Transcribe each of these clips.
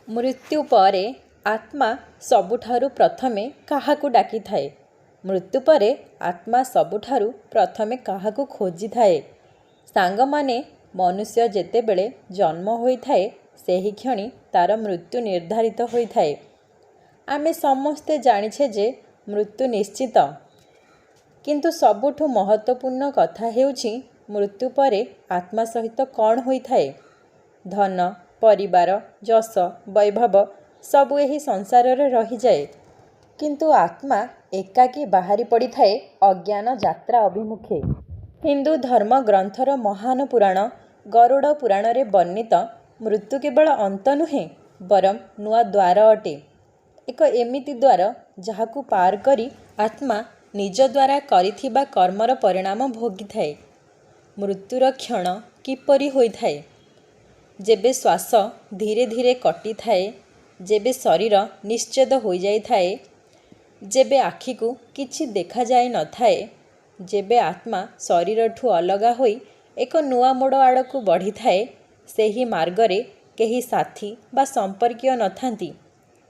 मृत्यु परे आत्मा सबुठारु प्रथमे काहाकु डाकिथाए। मृत्यु परे आत्मा सबुठारु प्रथमे काहाकु खोजिथाए। सांगमाने मनुष्य जेतेबेले जन्म होइथाए सेही क्षणी तार मृत्यु निर्धारित होइथाए। आमे समस्ते जानिछे जे मृत्यु निश्चित, किंतु सबुठु महत्वपूर्ण कथा हेउछि मृत्यु परे आत्मा सहित कौन होइथाए। धन, परिवार, जस, वैभव सबु एही संसार रे रही जाए, किंतु आत्मा एकाकी बाहरी पड़ी थाए अज्ञान यात्रा अभिमुखे। हिंदू धर्म ग्रंथर महान पुराण गरुड़ पुराण रे वर्णित मृत्यु केवल अंत नुहे बरम नुआ द्वार अटे। एक एमिति द्वार जहाकू पार करी आत्मा निज द्वारा करिथिबा कर्मर परिणाम भोगी थाए। मृत्युर क्षण किपरि होइथाए? जेबे श्वास धीरे धीरे कटि थाए, जेबे शरीर निश्चेद हो जाई थाए, जेबे आखि को किछि देखा जाय न थाए, जेबे आत्मा शरीर ठू अलगा होई एक नुआ मोड़ आड़ को बढ़ी थाए, सेही मार्गरे केही साथी बा संपर्कीय न थांती।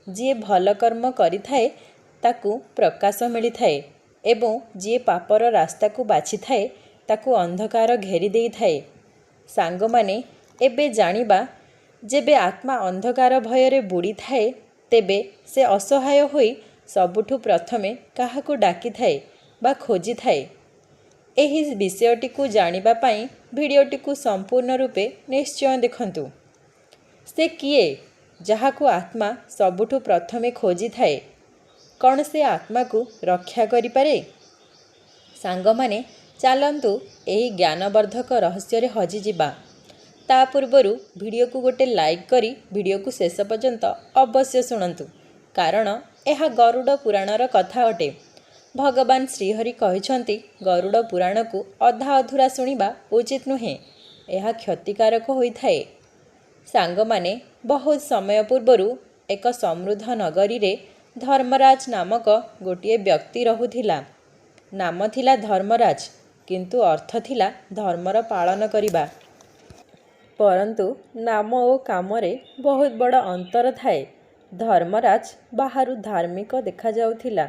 जे भल कर्म करि थाए ताकू प्रकाश मिली थाए एवं जे पापर रास्ता को बाछि थाए ताकू अंधकार घेरी देई थाए। सांग माने एबे जानिबा, जेबे आत्मा अंधकार भयरे बुड़ी थाए तेबे से असहाय होई सबुठु प्रथमे काहाकू डाकी थाए बा खोजी थाए। एही विषयटी को जानिबा पाई भिडियोटी को संपूर्ण रूपे निश्चय देखंतु। से किए जहाकू आत्मा सबुठु प्रथमे खोजी थाए? कौन से आत्मा को रक्षा करि पारे? सांग माने चलंतु एही ज्ञानवर्धक रहस्य रे हजि जिबा। ता पूर्वरु वीडियो को गोटे लाइक करी वीडियो को शेष पर्यंत अवश्य शुणंतु, कारण यह गरुड़ पुराणर कथा अटे। भगवान श्रीहरि कहिछंती गरुड़ पुराण को अधा अधूरा शुणिबा उचित नुहे, यह क्षतिकारक होइथाए। सांग माने बहुत समय पूर्वरु एक समृद्ध नगरी रे धर्मराज नामक गोटिए व्यक्ति रहुथिला। नाम थिला धर्मराज, किंतु अर्थ थिला धर्मर पालन करिबा। परंतु नाम और कामरे बहुत बड़ अंतर थाए। धर्मराज बाहरु धार्मिक देखा जाउथिला,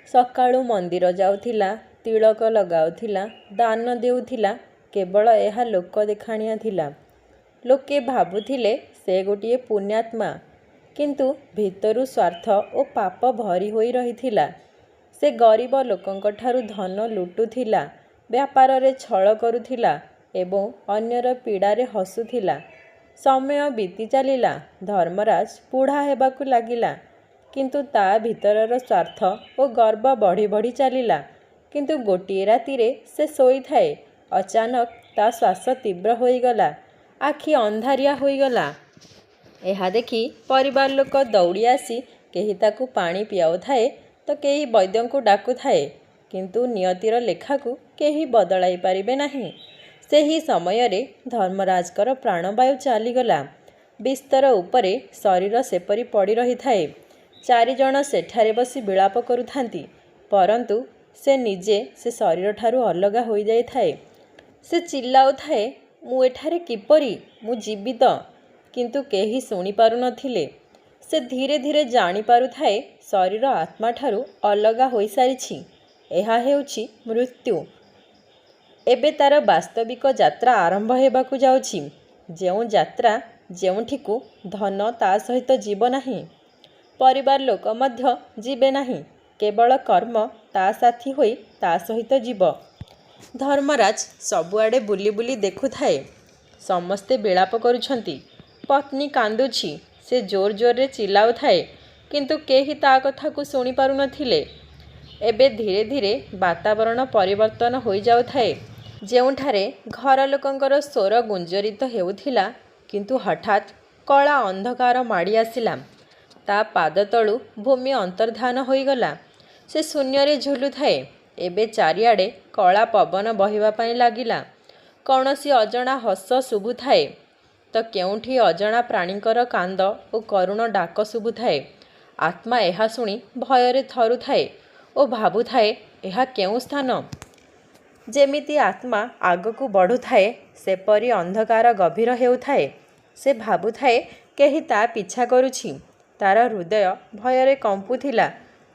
सकाळु मंदिर जाउथिला, तिलक लगाउथिला, दान देउथिला, केवल यह लोक देखाणिया थिला। लोके भाबुथिले से गोटिए पुण्यात्मा, किंतु भितरु स्वार्थ और पाप भरी होई रहिथिला। से गरीब लोकंक ठारु धन लुटुथिला, व्यापार रे छळ करुथिला एवं अन्यर पीड़ारे हसुथिला। समय बीती चलिला, धर्मराज बुढ़ा हेबाकु लागिला, किंतु ता भितरर स्वार्थ और गर्व बढ़ी बढ़ी चलिला। किंतु गोटिए रातिरे से सोई थाए, अचानक ता श्वास तीव्र होईगला, आखि अंधारिया होईगला। एहा देखी परिवार लोक दौड़ी आसी केही ताकू पानी पियाउ थाए तो केही वैद्यंकु डाकु थाए, किंतु नियतिर लेखाकू केही बदलाई पारिबे नाही। सेही समयरे धर्मराजकर प्राणवायु चलीगला। बिस्तर उपरे शरीर सेपरी पड़ी रही थाए। चारिजण सेठारे बसी विलाप करुथांती, परंतु से निजे से शरीर ठारू अलगा होई जाई थाए। से चिल्लाउ थाए, मु एठारे किपरि, मु जीवित, किंतु केही सुनी पारु नथिले। से धीरे धीरे जानी पारु थाए शरीर आत्मा ठारू अलगा होई सारिछि। एहा हेउछि मृत्यु। एबे तार वास्तविक यात्रा आरंभ हेबाकु जाउछि। जेउ यात्रा जेउठिकु धन ता सहित जीव नाही, परिवार लोक मध्य जीवे नाही, केवल कर्म ता साथी होई ता सहित जीव। धर्मराज सबुआडे बुली बुली देखु थाए। समस्ते विलाप करुछंती, पत्नी कांदुछि, से जोर जोर रे चिल्लाउ थाए, किंतु केही ता कथा को सुनी पारु नथिले। एबे धीरे धीरे वातावरण परिवर्तन होई जाउ थाए। जेउठारे घर लोकंकर स्वर गुंजरित हेउथिला, किंतु हठात कला अंधकार माड़ी आसिला। ता पाद तळु भूमि अंतर्धान होईगला। से शून्य रे झुलु थाए। एबे चारिआडे कला पवन बहिबा पाई लागिला। कौनसी अजणा हस शुभु थाए तो केउठी अजणा प्राणीकर कांद और करुण डाक शुभु थाए। आत्मा एहा शुणी भयरे थरु थाए और भाबु थाए, एहा केउ स्थान? जेमिति आत्मा आगकू बढ़ु थाए सेपरी अंधकार गभीर हेउ थाए। से भाबु थाए କେହି ତା ପିଛା କରୁଛି। ତାର ହୃଦୟ ଭୟରେ କମ୍ପୁଥିଲା।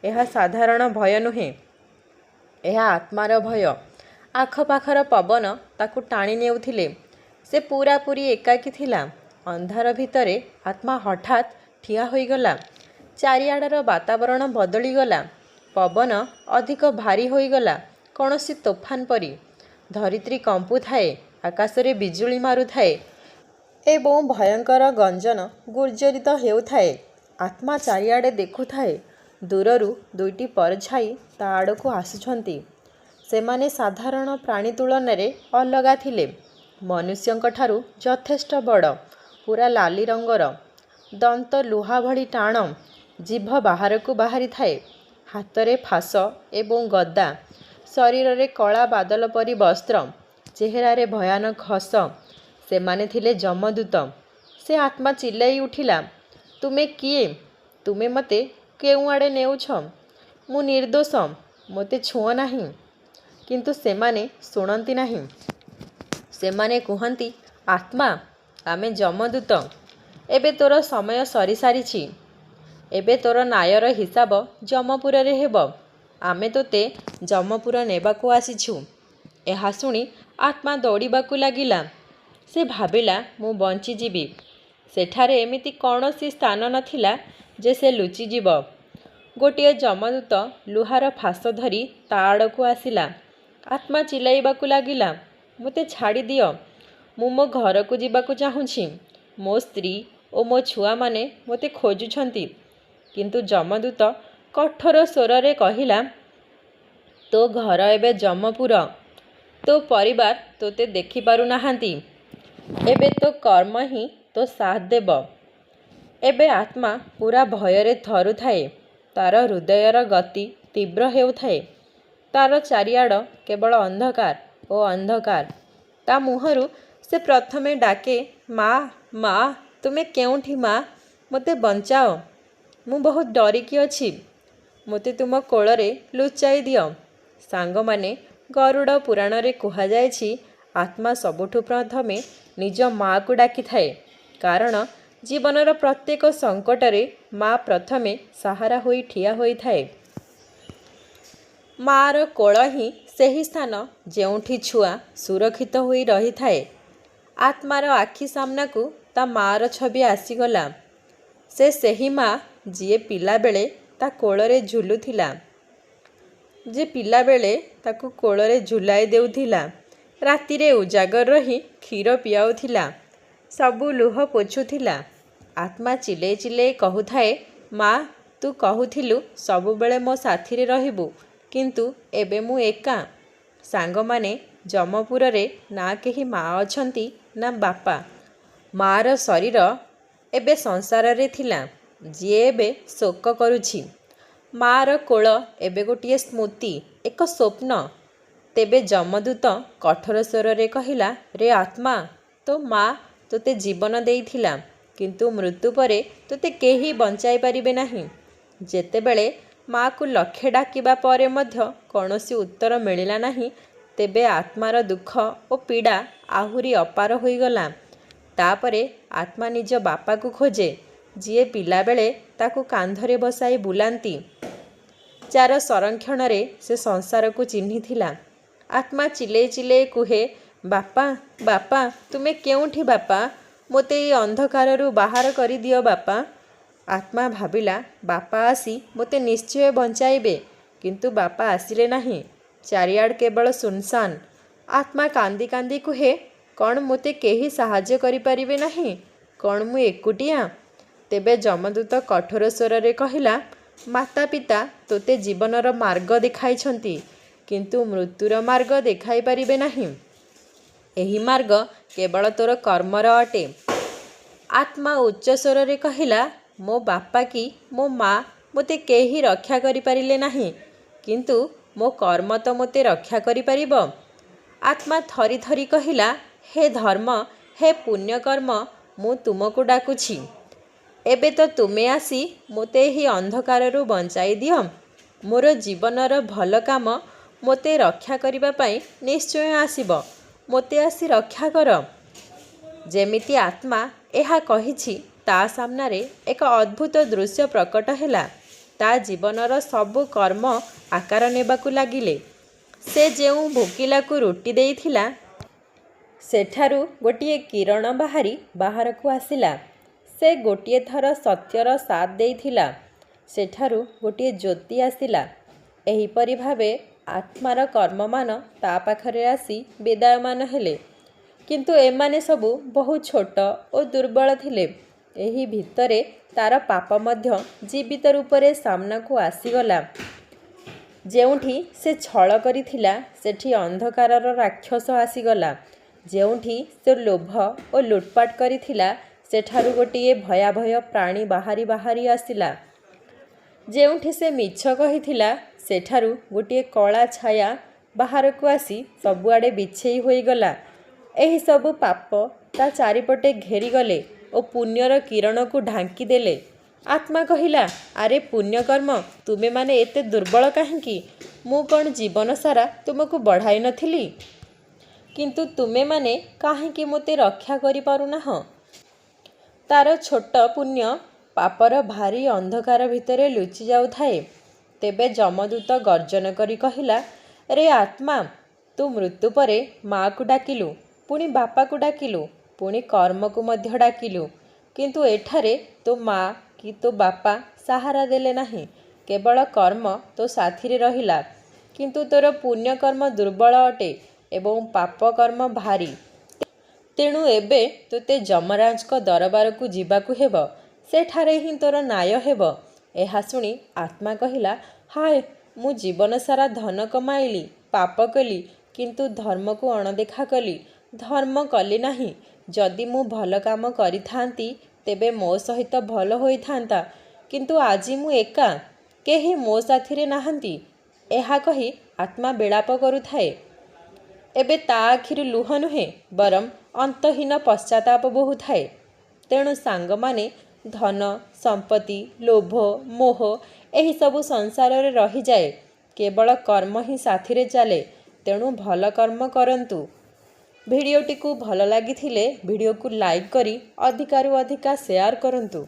ଏହା ସାଧାରଣ ଭୟ ନୁହେଁ, ଏହା ଆତ୍ମାର ଭୟ। ଆଖପାଖର ପବନ ତାକୁ ଟାଣି ନେଉଥିଲେ। ସେ ପୂରାପୂରି ଏକାକୀ ଥିଲା। ଅନ୍ଧାର ଭିତରେ ଆତ୍ମା ହଠାତ୍ ଠିଆ ହୋଇଗଲା। ଚାରିଆଡ଼ର ବାତାବରଣ ବଦଳିଗଲା। ପବନ ଅଧିକ ଭାରୀ ହୋଇଗଲା, କୌଣସି ତୋଫାନ ପରି। ଧରିତ୍ରୀ କମ୍ପୁଥାଏ, ଆକାଶରେ ବିଜୁଳି ମାରୁଥାଏ ଏବଂ ଭୟଙ୍କର ଗର୍ଜନ ଗୁର୍ଜରିତ ହେଉଥାଏ। ଆତ୍ମା ଚାରିଆଡ଼େ ଦେଖୁଥାଏ। ଦୂରରୁ ଦୁଇଟି ପରଛାଇ ତା ଆଡ଼କୁ ଆସୁଛନ୍ତି। ସେମାନେ ସାଧାରଣ ପ୍ରାଣୀ ତୁଳନାରେ ଅଲଗା ଥିଲେ। ମନୁଷ୍ୟଙ୍କଠାରୁ ଯଥେଷ୍ଟ ବଡ଼, ପୂରା ଲାଲି ରଙ୍ଗର, ଦନ୍ତ ଲୁହା ଭଳି ଟାଣ, ଜିଭ ବାହାରକୁ ବାହାରିଥାଏ। ହାତରେ ଫାଶ ଏବଂ ଗଦା, ଶରୀରରେ କଳା ବାଦଲ ପରି ବସ୍ତ୍ର, ଚେହେରାରେ ଭୟାନକ ହସ। ସେମାନେ ଥିଲେ ଯମଦୂତ। ସେ ଆତ୍ମା ଚିଲାଇ ଉଠିଲା, ତୁମେ କିଏ? ତୁମେ ମୋତେ କେଉଁଆଡ଼େ ନେଉଛ? ମୁଁ ନିର୍ଦ୍ଦୋଷ, ମୋତେ ଛୁଅଁ ନାହିଁ। କିନ୍ତୁ ସେମାନେ ଶୁଣନ୍ତି ନାହିଁ। ସେମାନେ କୁହନ୍ତି, ଆତ୍ମା, ଆମେ ଯମଦୂତ। ଏବେ ତୋର ସମୟ ସରିସାରିଛି। ଏବେ ତୋର ନ୍ୟାୟର ହିସାବ ଯମପୁରରେ ହେବ। ଆମେ ତୋତେ ଯମପୁର ନେବାକୁ ଆସିଛୁ। ଏହା ଶୁଣି ଆତ୍ମା ଦୌଡ଼ିବାକୁ ଲାଗିଲା। ସେ ଭାବିଲା, ମୁଁ ବଞ୍ଚିଯିବି। ସେଠାରେ ଏମିତି କୌଣସି ସ୍ଥାନ ନଥିଲା ଯେ ସେ ଲୁଚିଯିବ। ଗୋଟିଏ ଯମଦୂତ ଲୁହାର ଫାଶ ଧରି ତା ଆଡ଼କୁ ଆସିଲା। ଆତ୍ମା ଚିଲାଇବାକୁ ଲାଗିଲା, ମୋତେ ଛାଡ଼ିଦିଅ। ମୁଁ ମୋ ଘରକୁ ଯିବାକୁ ଚାହୁଁଛି। ମୋ ସ୍ତ୍ରୀ ଓ ମୋ ଛୁଆମାନେ ମୋତେ ଖୋଜୁଛନ୍ତି। କିନ୍ତୁ ଯମଦୂତ କଠୋର ସ୍ୱରରେ କହିଲା, ତୋ ଘର ଏବେ ଯମପୁର। ତୋ ପରିବାର ତୋତେ ଦେଖିପାରୁନାହାନ୍ତି। ଏବେ ତୋ କର୍ମ ହିଁ ତୋ ସାଥ ଦେବ। ଏବେ ଆତ୍ମା ପୂରା ଭୟରେ ଥରୁଥାଏ। ତାର ହୃଦୟର ଗତି ତୀବ୍ର ହେଉଥାଏ। ତାର ଚାରିଆଡ଼ କେବଳ ଅନ୍ଧକାର ଓ ଅନ୍ଧକାର। ତା ମୁହଁରୁ ସେ ପ୍ରଥମେ ଡାକେ, ମା, ମା, ତୁମେ କେଉଁଠି ମା? ମୋତେ ବଞ୍ଚାଅ। ମୁଁ ବହୁତ ଡରିକି ଅଛି। ମୋତେ ତୁମ କୋଳରେ ଲୁଚାଇ ଦିଅ। ସାଙ୍ଗମାନେ, ଗରୁଡ଼ ପୁରାଣରେ କୁହାଯାଇଛି, ଆତ୍ମା ସବୁଠୁ ପ୍ରଥମେ ନିଜ ମାଆକୁ ଡାକିଥାଏ। କାରଣ ଜୀବନର ପ୍ରତ୍ୟେକ ସଙ୍କଟରେ ମା ପ୍ରଥମେ ସାହାରା ହୋଇ ଠିଆ ହୋଇଥାଏ। ମାଆର କୋଳ ହିଁ ସେହି ସ୍ଥାନ ଯେଉଁଠି ଛୁଆ ସୁରକ୍ଷିତ ହୋଇ ରହିଥାଏ। ଆତ୍ମାର ଆଖି ସାମ୍ନାକୁ ତା ମାଆର ଛବି ଆସିଗଲା। ସେ ସେହି ମା ଯିଏ ପିଲାବେଳେ ତା କୋଳରେ ଝୁଲୁଥିଲା, ଯେ ପିଲାବେଳେ ତାକୁ କୋଳରେ ଝୁଲାଇ ଦେଉଥିଲା, ରାତିରେ ଉଜାଗର ରହି କ୍ଷୀର ପିଆଉଥିଲା, ସବୁ ଲୁହ ପୋଛୁଥିଲା। ଆତ୍ମା ଚିଲେଇ ଚିଲେଇ କହୁଥାଏ, ମା, ତୁ କହୁଥିଲୁ ସବୁବେଳେ ମୋ ସାଥିରେ ରହିବୁ, କିନ୍ତୁ ଏବେ ମୁଁ ଏକା। ସାଙ୍ଗମାନେ, ଯମପୁରରେ ନା କେହି ମା ଅଛନ୍ତି ନା ବାପା। ମାଆର ଶରୀର ଏବେ ସଂସାରରେ ଥିଲା, ଯିଏ ଏବେ ଶୋକ କରୁଛି। ମାଆର କୋଳ ଏବେ ଗୋଟିଏ ସ୍ମୃତି, ଏକ ସ୍ୱପ୍ନ। ତେବେ ଯମଦୂତ କଠୋର ସ୍ୱରରେ କହିଲା, ରେ ଆତ୍ମା, ତୋ ମା ତୋତେ ଜୀବନ ଦେଇଥିଲା, କିନ୍ତୁ ମୃତ୍ୟୁ ପରେ ତୋତେ କେହି ବଞ୍ଚାଇ ପାରିବେ ନାହିଁ। ଯେତେବେଳେ ମାଆକୁ ଲକ୍ଷେ ଡାକିବା ପରେ ମଧ୍ୟ କୌଣସି ଉତ୍ତର ମିଳିଲା ନାହିଁ, ତେବେ ଆତ୍ମାର ଦୁଃଖ ଓ ପୀଡ଼ା ଆହୁରି ଅପାର ହୋଇଗଲା। ତାପରେ ଆତ୍ମା ନିଜ ବାପାକୁ ଖୋଜେ, ଯିଏ ପିଲାବେଳେ ତାକୁ କାନ୍ଧରେ ବସାଇ ବୁଲାନ୍ତି, ଯାର ସଂରକ୍ଷଣରେ ସେ ସଂସାରକୁ ଚିହ୍ନିଥିଲା। ଆତ୍ମା ଚିଲେଇ ଚିଲେଇ କୁହେ, ବାପା, ବାପା, ତୁମେ କେଉଁଠି ବାପା? ମୋତେ ଏହି ଅନ୍ଧକାରରୁ ବାହାର କରିଦିଅ ବାପା। ଆତ୍ମା ଭାବିଲା, ବାପା ଆସି ମୋତେ ନିଶ୍ଚୟ ବଞ୍ଚାଇବେ। କିନ୍ତୁ ବାପା ଆସିଲେ ନାହିଁ। ଚାରିଆଡ଼ କେବଳ ଶୂନଶାନ। ଆତ୍ମା କାନ୍ଦି କାନ୍ଦି କୁହେ, କ'ଣ ମୋତେ କେହି ସାହାଯ୍ୟ କରିପାରିବେ ନାହିଁ? କ'ଣ ମୁଁ ଏକୁଟିଆ? ତେବେ ଯମଦୂତ କଠୋର ସ୍ୱରରେ କହିଲା, ମାତା ପିତା ତୋତେ ଜୀବନର ମାର୍ଗ ଦେଖାଇଛନ୍ତି, କିନ୍ତୁ ମୃତ୍ୟୁର ମାର୍ଗ ଦେଖାଇ ପାରିବେ ନାହିଁ। ଏହି ମାର୍ଗ କେବଳ ତୋର କର୍ମର ଅଟେ। ଆତ୍ମା ଉଚ୍ଚ ସ୍ୱରରେ କହିଲା, ମୋ ବାପା କି ମୋ ମା ମୋତେ କେହି ରକ୍ଷା କରିପାରିଲେ ନାହିଁ, କିନ୍ତୁ ମୋ କର୍ମ ତ ମୋତେ ରକ୍ଷା କରିପାରିବ। ଆତ୍ମା ଥରି ଥରି କହିଲା, ହେ ଧର୍ମ, ହେ ପୁଣ୍ୟକର୍ମ, ମୁଁ ତୁମକୁ ଡାକୁଛି। ଏବେ ତ ତୁମେ ଆସି ମୋତେ ଏହି ଅନ୍ଧକାରରୁ ବଞ୍ଚାଇ ଦିଅ। ମୋର ଜୀବନର ଭଲ କାମ ମୋତେ ରକ୍ଷା କରିବା ପାଇଁ ନିଶ୍ଚୟ ଆସିବ। ମୋତେ ଆସି ରକ୍ଷା କର। ଯେମିତି ଆତ୍ମା ଏହା କହିଛି, ତା ସାମ୍ନାରେ ଏକ ଅଦ୍ଭୁତ ଦୃଶ୍ୟ ପ୍ରକଟ ହେଲା। ତା ଜୀବନର ସବୁ କର୍ମ ଆକାର ନେବାକୁ ଲାଗିଲେ। ସେ ଯେଉଁ ଭୋକିଲାକୁ ରୁଟି ଦେଇଥିଲା ସେଠାରୁ ଗୋଟିଏ କିରଣ ବାହାରି ବାହାରକୁ ଆସିଲା। ସେ ଗୋଟିଏ ଥର ସତ୍ୟର ସାଥ ଦେଇଥିଲା, ସେଠାରୁ ଗୋଟିଏ ଜ୍ୟୋତି ଆସିଲା। ଏହିପରି ଭାବେ ଆତ୍ମାର କର୍ମମାନ ତା ପାଖରେ ଆସି ବିଦାୟମାନ ହେଲେ। କିନ୍ତୁ ଏମାନେ ସବୁ ବହୁ ଛୋଟ ଓ ଦୁର୍ବଳ ଥିଲେ। ଏହି ଭିତରେ ତାର ପାପ ମଧ୍ୟ ଜୀବିତ ରୂପରେ ସାମ୍ନାକୁ ଆସିଗଲା। ଯେଉଁଠି ସେ ଛଳ କରିଥିଲା ସେଠି ଅନ୍ଧକାରର ରାକ୍ଷସ ଆସିଗଲା। ଯେଉଁଠି ସେ ଲୋଭ ଓ ଲୁଟପାଟ କରିଥିଲା ସେଠାରୁ ଗୋଟିଏ ଭୟାଭୟ ପ୍ରାଣୀ ବାହାରି ବାହାରି ଆସିଲା। ଯେଉଁଠି ସେ ମିଛ କହିଥିଲା ସେଠାରୁ ଗୋଟିଏ କଳା ଛାୟା ବାହାରକୁ ଆସି ସବୁଆଡ଼େ ବିଛେଇ ହୋଇଗଲା। ଏହିସବୁ ପାପ ତା ଚାରିପଟେ ଘେରିଗଲେ ଓ ପୁଣ୍ୟର କିରଣକୁ ଢାଙ୍କି ଦେଲେ। ଆତ୍ମା କହିଲା, ଆରେ ପୁଣ୍ୟକର୍ମ, ତୁମେମାନେ ଏତେ ଦୁର୍ବଳ କାହିଁକି? ମୁଁ କ'ଣ ଜୀବନ ସାରା ତୁମକୁ ବଢ଼ାଇ ନଥିଲି? କିନ୍ତୁ ତୁମେମାନେ କାହିଁକି ମୋତେ ରକ୍ଷା କରିପାରୁନାହଁ? ତାର ଛୋଟ ପୁଣ୍ୟ ପାପର ଭାରି ଅନ୍ଧକାର ଭିତରେ ଲୁଚି ଯାଉଥାଏ। ତେବେ ଯମଦୂତ ଗର୍ଜନ କରି କହିଲା, ରେ ଆତ୍ମା, ତୁ ମୃତ୍ୟୁ ପରେ ମାଆକୁ ଡାକିଲୁ, ପୁଣି ବାପାକୁ ଡାକିଲୁ, ପୁଣି କର୍ମକୁ ମଧ୍ୟ ଡାକିଲୁ। କିନ୍ତୁ ଏଠାରେ ତୋ ମା' କି ତୋ ବାପା ସାହାରା ଦେଲେ ନାହିଁ। କେବଳ କର୍ମ ତୋ ସାଥିରେ ରହିଲା। କିନ୍ତୁ ତୋର ପୁଣ୍ୟକର୍ମ ଦୁର୍ବଳ ଅଟେ ଏବଂ ପାପ କର୍ମ ଭାରୀ। ତେଣୁ ଏବେ ତୋତେ ଯମରାଜଙ୍କ ଦରବାରକୁ ଯିବାକୁ ହେବ। ସେଠାରେ ହିଁ ତୋର ନ୍ୟାୟ ହେବ। ଏହା ଶୁଣି ଆତ୍ମା କହିଲା, ହାୟ, ମୁଁ ଜୀବନ ସାରା ଧନ କମାଇଲି, ପାପ କଲି, କିନ୍ତୁ ଧର୍ମକୁ ଅଣଦେଖା କଲି, ଧର୍ମ କଲି ନାହିଁ। ଯଦି ମୁଁ ଭଲ କାମ କରିଥାନ୍ତି ତେବେ ମୋ ସହିତ ଭଲ ହୋଇଥାନ୍ତା। କିନ୍ତୁ ଆଜି ମୁଁ ଏକା, କେହି ମୋ ସାଥିରେ ନାହାନ୍ତି। ଏହା କହି ଆତ୍ମା ବିଳାପ କରୁଥାଏ। ଏବେ ତା ଆଖିରୁ ଲୁହ ନୁହେଁ, ବରଂ ଅନ୍ତହୀନ ପଶ୍ଚାତାପ ବୋହୁଥାଏ। ତେଣୁ ସାଙ୍ଗମାନେ, ଧନ, ସମ୍ପତ୍ତି, ଲୋଭ, ମୋହ ଏହିସବୁ ସଂସାରରେ ରହିଯାଏ। କେବଳ କର୍ମ ହିଁ ସାଥିରେ ଚାଲେ। ତେଣୁ ଭଲ କର୍ମ କରନ୍ତୁ। ଭିଡ଼ିଓଟିକୁ ଭଲ ଲାଗିଥିଲେ ଭିଡ଼ିଓକୁ ଲାଇକ୍ କରି ଅଧିକାରୁ ଅଧିକା ସେୟାର କରନ୍ତୁ।